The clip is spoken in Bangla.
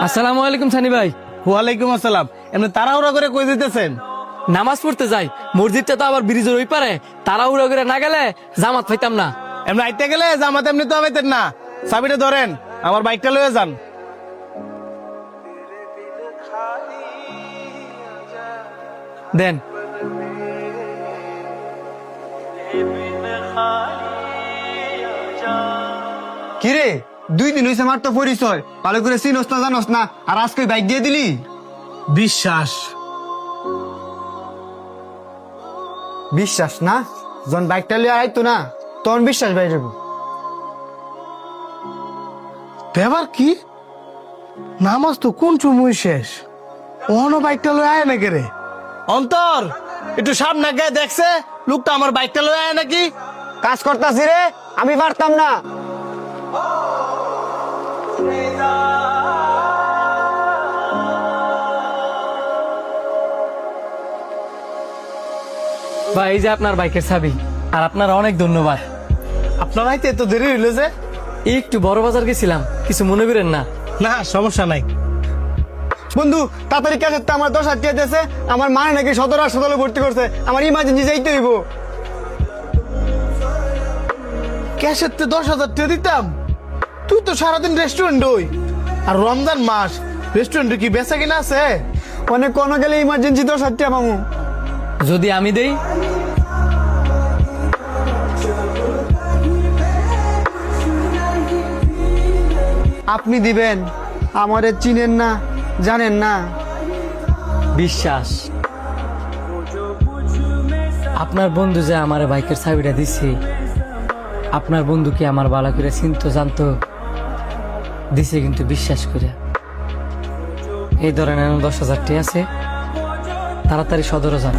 আসসালামু আলাইকুম সানি ভাই। ওয়ালাইকুম আসসালাম। এমনি তাড়াহুড়া করে কই দিতেছেন? নামাজ পড়তে যাই, মসজিদটা তো আবার ব্রিজের ওই পারে, তাড়াহুড়া করে না গেলে জামাত পাইতাম না। এমনি আইতে গেলে জামাত এমনি তো হইতেন না। চাবিটা ধরেন, আমার বাইকটা লয়ে যান। দেন। কিরে 2 দিন হইছে মাত্র পরিচয়, ভালো করে চিনস না জানস না, আর আজকে বাইক দিয়ে দিলি। বিশ্বাস বিশ্বাস না? যখন বাইকটা লিয়ে আইতো না তখন বিশ্বাস বাইরে যাবো। ব্যাপার কি? নামাজ তো কোন চুমুই শেষ, ওহনো বাইকটা লয়ে আয় নাকি রে? অন্তর একটু সামনে গিয়ে দেখছে লোকটা আমার বাইকটা লয়ে আয় নাকি। কাজ করতাছি রে, আমি পারতাম না। ভাই এই যে আপনার বাইকের চাবি, আর আপনার অনেক ধন্যবাদ। আপনার আইতে এত দেরি হইলো যে? একটু বড় বাজার গেছিলাম, কিছু মনে করেন না। না সমস্যা নাই। বন্ধু তাড়াতাড়ি ক্যাশের তো আমার 10,000 টাকা দিয়েছে, আমার মা নাকি সদর হাসপাতালে ভর্তি করছে, আমার ইমার্জেন্সি যাইতে হইব। ক্যাশের তে 10,000 টাকা দিতাম? তুই তো সারাদিন রেস্টুরেন্ট হই, আর রমজান মাস রেস্টুরেন্টে কি বেচা কিনা আছে? অনেক কোনো গেলে ইমার্জেন্সি 10,000 টাকা পাবো। যদি আমি দেই? আপনি দিবেন? আমারে চিনেন না, জানেন না। বিশ্বাস। আপনার বন্ধু যে আমার বাইকের চাবিটা দিছে, আপনার বন্ধু কি আমার বালা করে চিনতো জানতো? দিছে কিন্তু বিশ্বাস করে। এই ধরনের 10,000 টাকা আছে, তাড়াতাড়ি সদরে যান।